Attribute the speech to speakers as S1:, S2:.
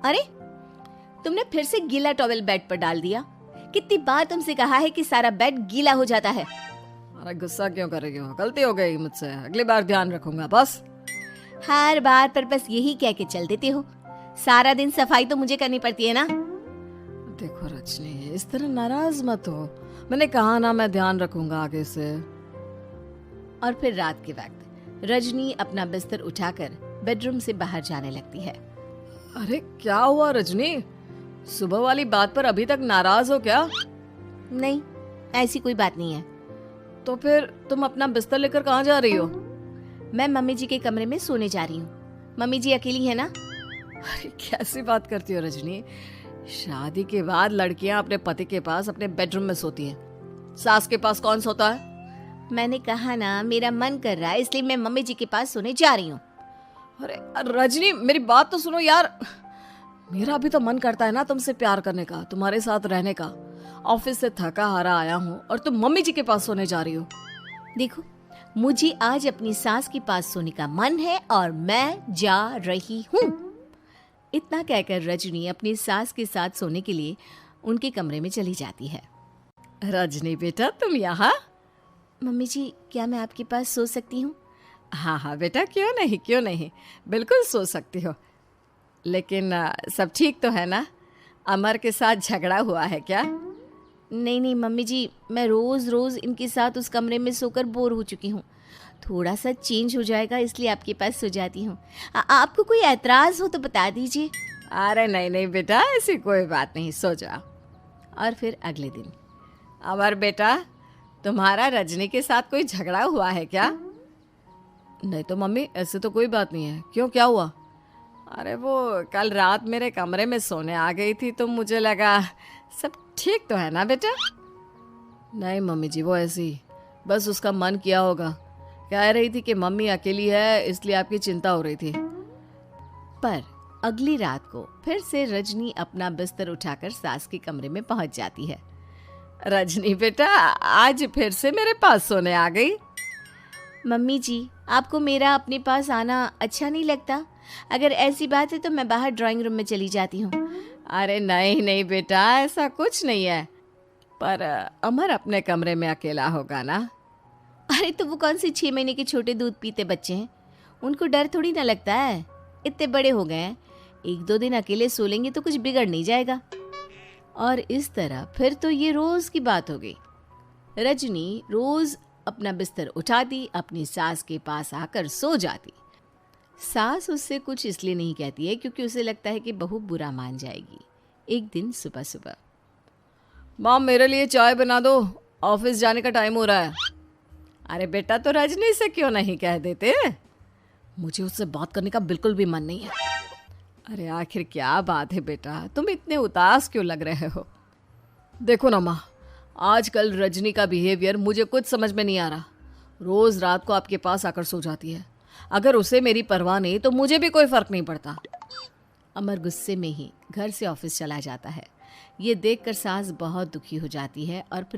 S1: अरे, तुमने फिर से गीला टॉवेल बेड पर डाल दिया। कितनी बार तुमसे कहा है कि सारा बेड गीला हो जाता है।
S2: अरे गुस्सा क्यों कर रही हो? गलती हो गई मुझसे, अगली बार ध्यान रखूंगा बस।
S1: हर बार पर बस यही कह के चल देते हो। सारा दिन सफाई तो मुझे करनी पड़ती है ना।
S2: देखो रजनी, इस तरह नाराज मत हो। मैंने कहा ना, मैं ध्यान रखूंगा आगे से।
S1: और फिर रात के वक्त रजनी अपना बिस्तर उठाकर बेडरूम से बाहर जाने लगती है।
S2: अरे क्या हुआ रजनी? सुबह वाली बात पर अभी तक नाराज हो क्या?
S1: नहीं, ऐसी कोई बात नहीं है।
S2: तो फिर तुम अपना बिस्तर लेकर कहाँ जा रही हो?
S1: मैं मम्मी जी के कमरे में सोने जा रही हूँ। मम्मी जी अकेली है ना।
S2: अरे कैसी बात करती हो रजनी? शादी के बाद लड़कियां अपने पति के पास अपने बेडरूम में सोती हैं। सास के पास कौन सोता है?
S1: मैंने कहा ना, मेरा मन कर रहा है इसलिए मैं मम्मी जी के पास सोने जा रही हूँ।
S2: अरे रजनी, मेरी बात तो सुनो यार। मेरा भी तो मन करता है ना तुमसे प्यार करने का, तुम्हारे साथ रहने का। ऑफिस से थका हारा आया हूँ और तुम मम्मी जी के पास सोने जा रही हो।
S1: देखो, मुझे आज अपनी सास के पास सोने का मन है और मैं जा रही हूँ। इतना कहकर रजनी अपनी सास के साथ सोने के लिए उनके कमरे में चली जाती है।
S2: रजनी बेटा, तुम यहाँ?
S1: मम्मी जी, क्या मैं आपके पास सो सकती हूँ?
S2: हाँ हाँ बेटा, क्यों नहीं, क्यों नहीं, बिल्कुल सो सकती हो। लेकिन सब ठीक तो है ना? अमर के साथ झगड़ा हुआ है क्या?
S1: नहीं नहीं मम्मी जी, मैं रोज रोज इनके साथ उस कमरे में सोकर बोर हो चुकी हूँ। थोड़ा सा चेंज हो जाएगा इसलिए आपके पास सो जाती हूँ। आपको कोई एतराज हो तो बता दीजिए।
S2: अरे नहीं नहीं बेटा, ऐसी कोई बात नहीं, सो जाओ।
S1: और फिर अगले दिन।
S2: अमर बेटा, तुम्हारा रजनी के साथ कोई झगड़ा हुआ है क्या? नहीं तो मम्मी, ऐसे तो कोई बात नहीं है। क्यों, क्या हुआ? अरे वो कल रात मेरे कमरे में सोने आ गई थी तो मुझे लगा सब ठीक तो है ना बेटा? नहीं मम्मी जी, वो ऐसी बस उसका मन किया होगा। कह रही थी कि मम्मी अकेली है इसलिए आपकी चिंता हो रही थी।
S1: पर अगली रात को फिर से रजनी अपना बिस्तर उठाकर सास के कमरे में पहुंच जाती है।
S2: रजनी बेटा, आज फिर से मेरे पास सोने आ गई।
S1: मम्मी जी, आपको मेरा अपने पास आना अच्छा नहीं लगता? अगर ऐसी बात है तो मैं बाहर ड्राइंग रूम में चली जाती हूँ।
S2: अरे नहीं नहीं बेटा, ऐसा कुछ नहीं है। पर अमर अपने कमरे में अकेला होगा ना?
S1: अरे तो वो कौन से 6 महीने के छोटे दूध पीते बच्चे हैं, उनको डर थोड़ी ना लगता है। इतने बड़े हो गए हैं, 1-2 दिन अकेले सो लेंगे तो कुछ बिगड़ नहीं जाएगा। और इस तरह फिर तो ये रोज की बात हो गई। रजनी रोज अपना बिस्तर उठाती, अपनी सास के पास आकर सो जाती। सास उससे कुछ इसलिए नहीं कहती है क्योंकि उसे लगता है कि बहू बुरा मान जाएगी। एक दिन सुबह सुबह,
S2: माँ मेरे लिए चाय बना दो, ऑफिस जाने का टाइम हो रहा है। अरे बेटा, तो रजनी से क्यों नहीं कह देते? मुझे उससे बात करने का बिल्कुल भी मन नहीं है। अरे आखिर क्या बात है बेटा, तुम इतने उदास क्यों लग रहे हो? देखो ना माँ, आजकल रजनी का बिहेवियर मुझे कुछ समझ में नहीं आ रहा। रोज रात को आपके पास आकर सो जाती है। अगर उसे मेरी परवाह नहीं तो मुझे भी कोई फर्क नहीं पड़ता।
S1: अमर गुस्से में ही घर से ऑफिस चला जाता है। ये देखकर सास बहुत दुखी हो जाती है और फिर